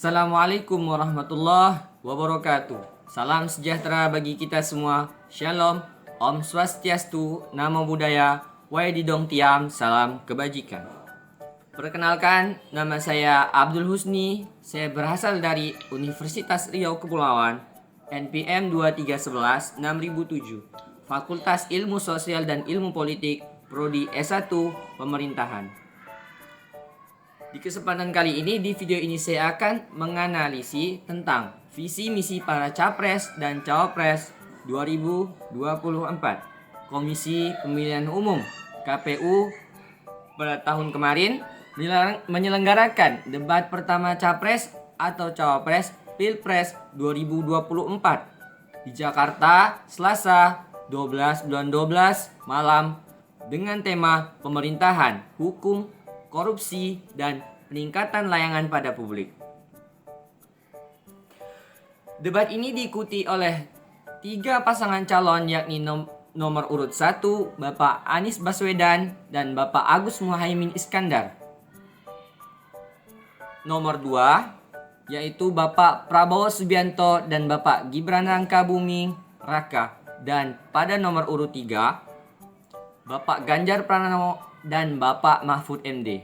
Assalamualaikum warahmatullahi wabarakatuh. Salam sejahtera bagi kita semua. Shalom, Om Swastiastu, Namo Buddhaya, Waididong Tiam, salam kebajikan. Perkenalkan, nama saya Abdul Husni. Saya berasal dari Universitas Riau Kepulauan, NPM 2311 6007, Fakultas Ilmu Sosial dan Ilmu Politik, Prodi S1 Pemerintahan. Di kesempatan kali ini, di video ini saya akan menganalisis tentang visi misi para Capres dan Cawapres 2024. Komisi Pemilihan Umum KPU pada tahun kemarin menyelenggarakan debat pertama Capres atau Cawapres Pilpres 2024 di Jakarta Selasa 12 bulan 12 malam dengan tema pemerintahan, hukum, korupsi, dan peningkatan layanan pada publik. Debat ini diikuti oleh 3 pasangan calon, yakni nomor urut 1 Bapak Anies Baswedan dan Bapak Agus Muhaimin Iskandar. Nomor 2 yaitu Bapak Prabowo Subianto dan Bapak Gibran Rakabuming Raka. Dan pada nomor urut 3 Bapak Ganjar Pranowo dan Bapak Mahfud MD.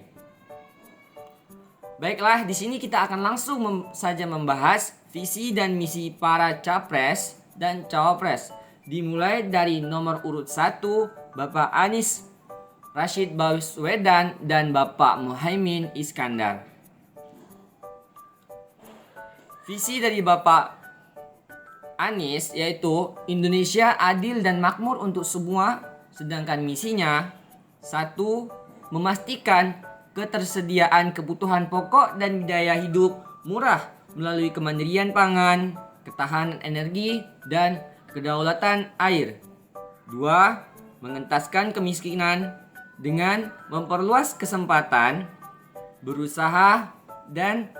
Baiklah, di sini kita akan langsung saja membahas visi dan misi para Capres dan Cawapres. Dimulai dari nomor urut 1 Bapak Anies Rashid Baswedan dan Bapak Muhaimin Iskandar. Visi dari Bapak Anies yaitu Indonesia adil dan makmur untuk semua, sedangkan misinya 1. Memastikan ketersediaan kebutuhan pokok dan biaya hidup murah melalui kemandirian pangan, ketahanan energi, dan kedaulatan air. 2. Mengentaskan kemiskinan dengan memperluas kesempatan berusaha dan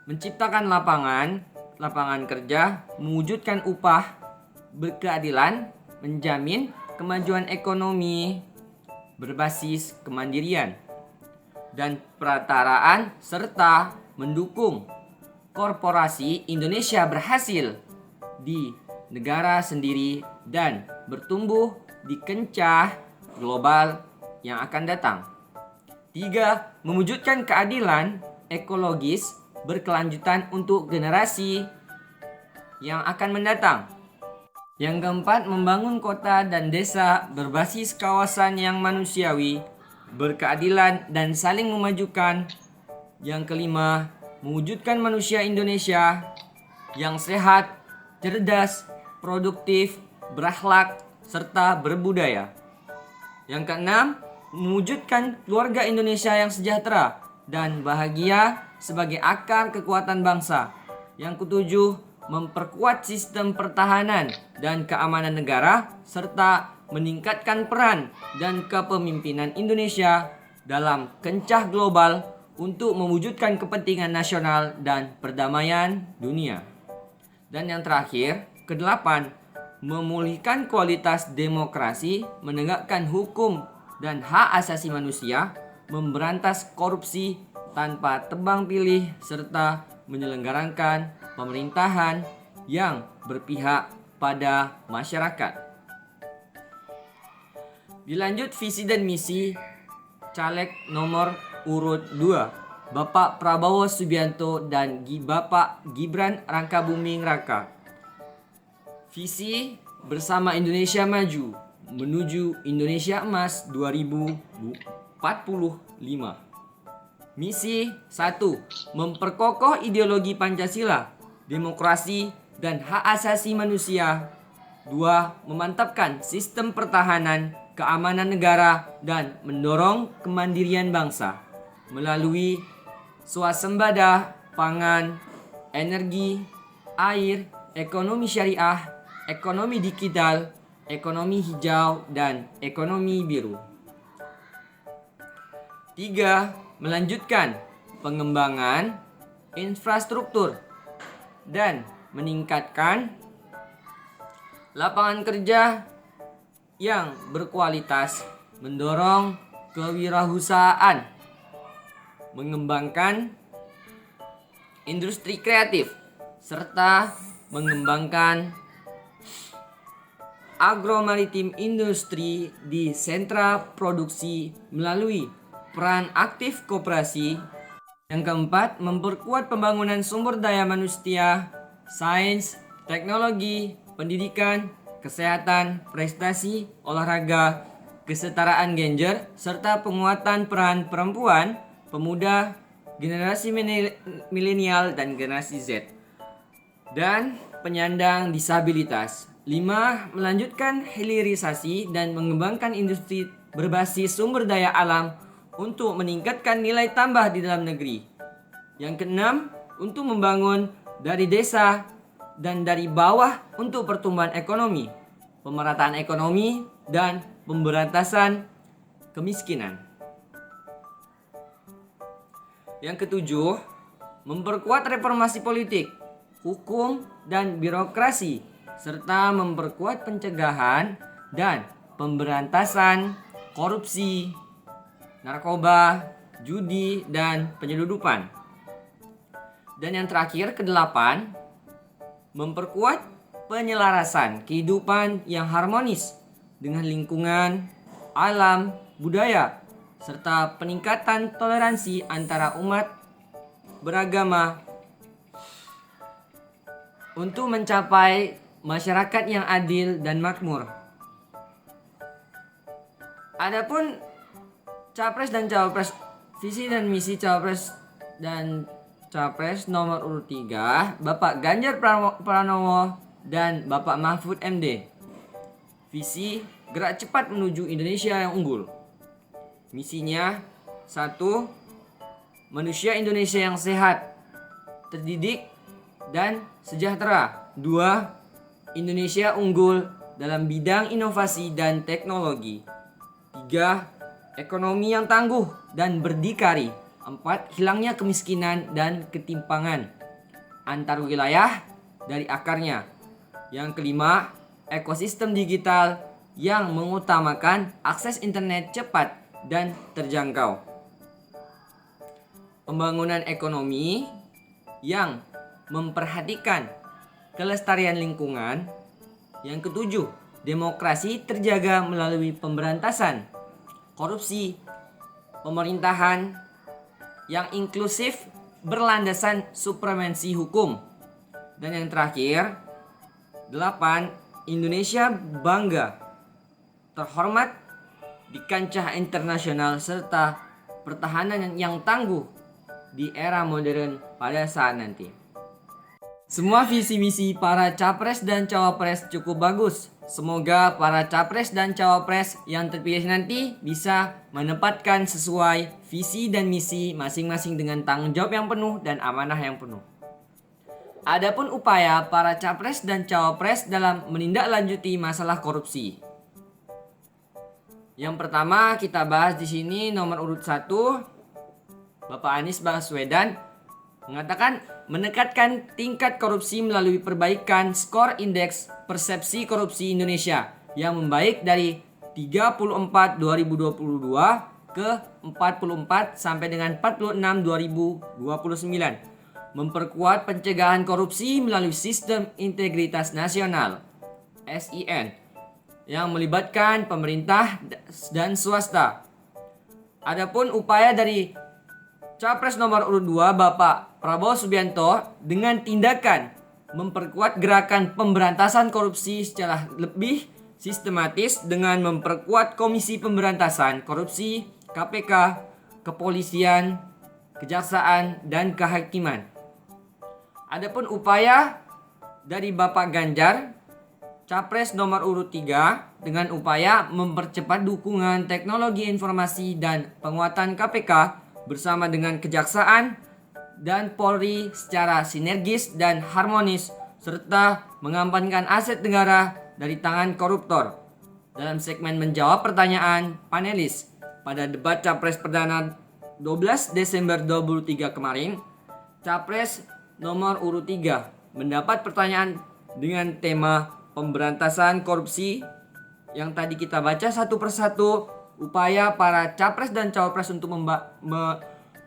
menciptakan lapangan kerja, mewujudkan upah berkeadilan, menjamin kemajuan ekonomi berbasis kemandirian dan perataraan, serta mendukung korporasi Indonesia berhasil di negara sendiri dan bertumbuh di kancah global yang akan datang. 3. Mewujudkan keadilan ekologis berkelanjutan untuk generasi yang akan mendatang. Yang keempat, membangun kota dan desa berbasis kawasan yang manusiawi, berkeadilan, dan saling memajukan. Yang kelima, mewujudkan manusia Indonesia yang sehat, cerdas, produktif, berakhlak, serta berbudaya. Yang keenam, mewujudkan keluarga Indonesia yang sejahtera dan bahagia sebagai akar kekuatan bangsa. Yang ketujuh, memperkuat sistem pertahanan dan keamanan negara, serta meningkatkan peran dan kepemimpinan Indonesia dalam kancah global untuk mewujudkan kepentingan nasional dan perdamaian dunia. Dan yang terakhir, kedelapan, memulihkan kualitas demokrasi, menegakkan hukum dan hak asasi manusia, memberantas korupsi tanpa tebang pilih, serta menyelenggarakan pemerintahan yang berpihak pada masyarakat. Dilanjut visi dan misi caleg nomor urut 2 Bapak Prabowo Subianto dan Bapak Gibran Rakabuming Raka. Visi bersama Indonesia Maju menuju Indonesia Emas 2045. Misi 1. Memperkokoh ideologi Pancasila, demokrasi, dan hak asasi manusia. 2. Memantapkan sistem pertahanan, keamanan negara, dan mendorong kemandirian bangsa melalui swasembada pangan, energi, air, ekonomi syariah, ekonomi digital, ekonomi hijau, dan ekonomi biru. 3. Melanjutkan pengembangan infrastruktur dan meningkatkan lapangan kerja yang berkualitas, mendorong kewirausahaan, mengembangkan industri kreatif, serta mengembangkan agromaritim industri di sentra produksi melalui peran aktif koperasi. Yang keempat, memperkuat pembangunan sumber daya manusia, sains, teknologi, pendidikan, kesehatan, prestasi, olahraga, kesetaraan gender, serta penguatan peran perempuan, pemuda, generasi milenial, dan generasi Z. Dan penyandang disabilitas. 5. Melanjutkan hilirisasi dan mengembangkan industri berbasis sumber daya alam untuk meningkatkan nilai tambah di dalam negeri. Yang keenam, untuk membangun dari desa dan dari bawah untuk pertumbuhan ekonomi, pemerataan ekonomi, dan pemberantasan kemiskinan. Yang ketujuh, memperkuat reformasi politik, hukum, dan birokrasi, serta memperkuat pencegahan dan pemberantasan korupsi, narkoba, judi, dan penyeludupan. Dan yang terakhir, kedelapan, memperkuat penyelarasan kehidupan yang harmonis dengan lingkungan, alam, budaya, serta peningkatan toleransi antara umat beragama untuk mencapai masyarakat yang adil dan makmur. Adapun Capres dan Cawapres, visi dan misi Cawapres dan Capres nomor urut 3, Bapak Ganjar Pranowo dan Bapak Mahfud MD. Visi, gerak cepat menuju Indonesia yang unggul. Misinya, 1. Manusia Indonesia yang sehat, terdidik, dan sejahtera. 2. Indonesia unggul dalam bidang inovasi dan teknologi. 3. Ekonomi yang tangguh dan berdikari. 4. Hilangnya kemiskinan dan ketimpangan antar wilayah dari akarnya. Yang kelima, ekosistem digital yang mengutamakan akses internet cepat dan terjangkau. Pembangunan ekonomi yang memperhatikan kelestarian lingkungan. Yang ketujuh, demokrasi terjaga melalui pemberantasan korupsi, pemerintahan yang inklusif berlandasan supremasi hukum. Dan yang terakhir, 8. Indonesia bangga terhormat di kancah internasional serta pertahanan yang tangguh di era modern pada saat nanti. Semua visi misi para capres dan cawapres cukup bagus. Semoga para capres dan cawapres yang terpilih nanti bisa menempatkan sesuai visi dan misi masing-masing dengan tanggung jawab yang penuh dan amanah yang penuh. Adapun upaya para capres dan cawapres dalam menindaklanjuti masalah korupsi. Yang pertama kita bahas di sini nomor urut 1, Bapak Anies Baswedan mengatakan meningkatkan tingkat korupsi melalui perbaikan skor indeks persepsi korupsi Indonesia yang membaik dari 34 2022 ke 44 sampai dengan 46 2029. Memperkuat pencegahan korupsi melalui sistem integritas nasional SIN yang melibatkan pemerintah dan swasta. Adapun upaya dari Capres nomor urut 2 Bapak Prabowo Subianto dengan tindakan memperkuat gerakan pemberantasan korupsi secara lebih sistematis dengan memperkuat Komisi Pemberantasan Korupsi, KPK, Kepolisian, Kejaksaan, dan Kehakiman. Adapun upaya dari Bapak Ganjar Capres nomor urut 3 dengan upaya mempercepat dukungan teknologi informasi dan penguatan KPK bersama dengan Kejaksaan dan Polri secara sinergis dan harmonis serta mengamankan aset negara dari tangan koruptor. Dalam segmen menjawab pertanyaan panelis pada debat Capres Perdana 12 Desember 2023 kemarin, Capres nomor urut 3 mendapat pertanyaan dengan tema pemberantasan korupsi yang tadi kita baca satu persatu. Upaya para capres dan cawapres untuk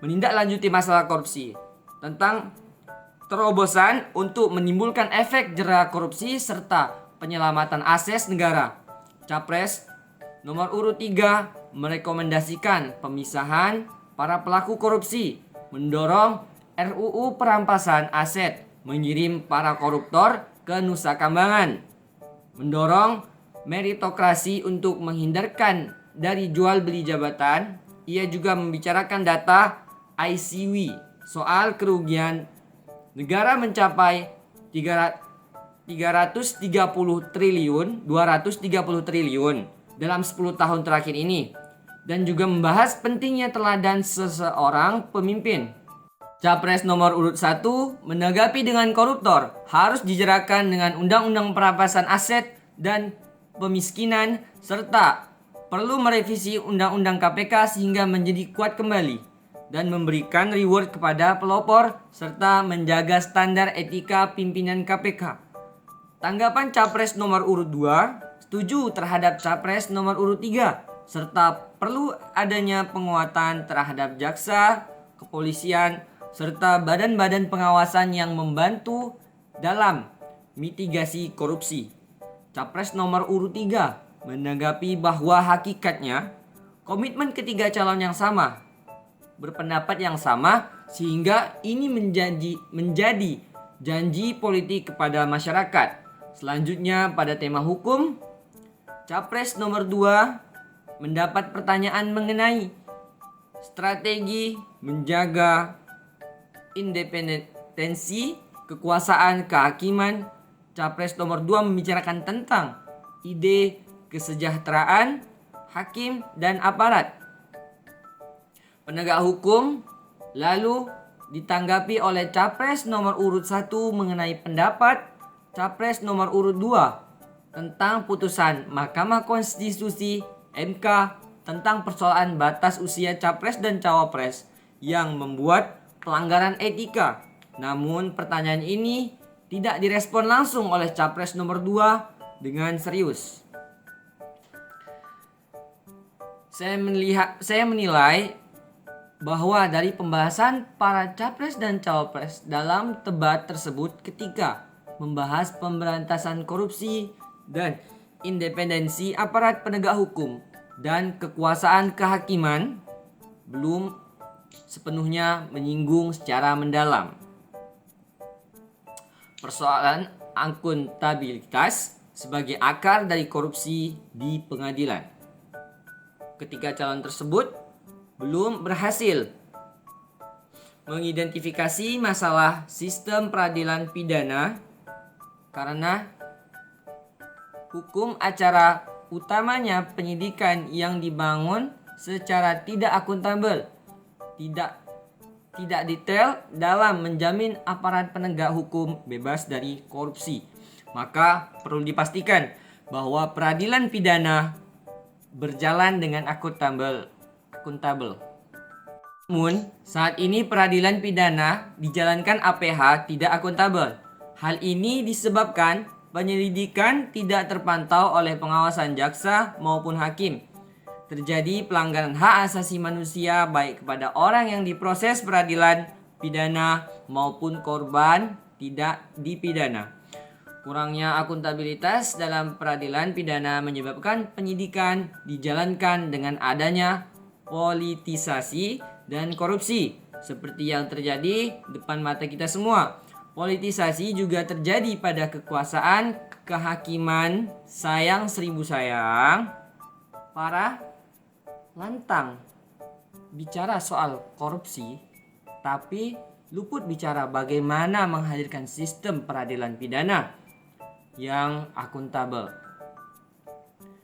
menindaklanjuti masalah korupsi tentang terobosan untuk menimbulkan efek jera korupsi serta penyelamatan aset negara. Capres nomor urut 3 merekomendasikan pemisahan para pelaku korupsi, mendorong RUU perampasan aset, mengirim para koruptor ke Nusa Kambangan, mendorong meritokrasi untuk menghindarkan dari jual beli jabatan. Ia juga membicarakan data ICW soal kerugian negara mencapai 230 triliun dalam 10 tahun terakhir ini, dan juga membahas pentingnya teladan seseorang pemimpin. Capres nomor urut 1 menanggapi dengan koruptor harus dijeratkan dengan undang-undang perampasan aset dan pemiskinan, serta perlu merevisi undang-undang KPK sehingga menjadi kuat kembali dan memberikan reward kepada pelopor serta menjaga standar etika pimpinan KPK. Tanggapan Capres nomor urut 2, setuju terhadap Capres nomor urut 3 serta perlu adanya penguatan terhadap jaksa, kepolisian, serta badan-badan pengawasan yang membantu dalam mitigasi korupsi. Capres nomor urut 3 menanggapi bahwa hakikatnya komitmen ketiga calon yang sama, berpendapat yang sama, sehingga ini menjadi janji politik kepada masyarakat. Selanjutnya pada tema hukum, Capres nomor 2 mendapat pertanyaan mengenai strategi menjaga independensi kekuasaan kehakiman. Capres nomor 2 membicarakan tentang ide kesejahteraan hakim dan aparat penegak hukum. Lalu ditanggapi oleh Capres nomor urut 1 mengenai pendapat Capres nomor urut 2 tentang putusan Mahkamah Konstitusi MK tentang persoalan batas usia Capres dan Cawapres yang membuat pelanggaran etika. Namun pertanyaan ini tidak direspon langsung oleh Capres nomor 2 dengan serius. Saya menilai bahwa dari pembahasan para Capres dan Cawapres dalam debat tersebut ketika membahas pemberantasan korupsi dan independensi aparat penegak hukum dan kekuasaan kehakiman belum sepenuhnya menyinggung secara mendalam persoalan akuntabilitas sebagai akar dari korupsi di pengadilan. Ketiga calon tersebut belum berhasil mengidentifikasi masalah sistem peradilan pidana karena hukum acara utamanya penyidikan yang dibangun secara tidak akuntabel, tidak detail dalam menjamin aparat penegak hukum bebas dari korupsi. Maka perlu dipastikan bahwa peradilan pidana berjalan dengan akuntabel. Namun, saat ini peradilan pidana dijalankan APH tidak akuntabel. Hal ini disebabkan penyelidikan tidak terpantau oleh pengawasan jaksa maupun hakim. Terjadi pelanggaran hak asasi manusia baik kepada orang yang diproses peradilan pidana maupun korban tidak dipidana. Kurangnya akuntabilitas dalam peradilan pidana menyebabkan penyidikan dijalankan dengan adanya politisasi dan korupsi seperti yang terjadi depan mata kita semua. Politisasi juga terjadi pada kekuasaan kehakiman. Sayang seribu sayang, para lantang bicara soal korupsi tapi luput bicara bagaimana menghadirkan sistem peradilan pidana yang akuntabel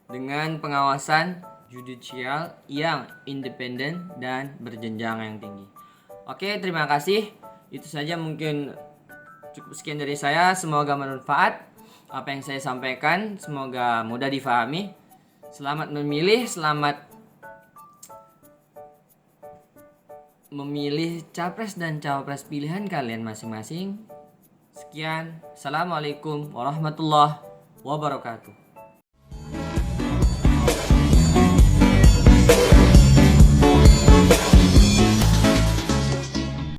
dengan pengawasan judicial yang independen dan berjenjang yang tinggi. Oke, terima kasih. Itu saja mungkin cukup sekian dari saya. Semoga bermanfaat apa yang saya sampaikan. Semoga mudah difahami. Selamat memilih, selamat memilih capres dan cawapres pilihan kalian masing-masing. Sekian. Assalamualaikum warahmatullahi wabarakatuh.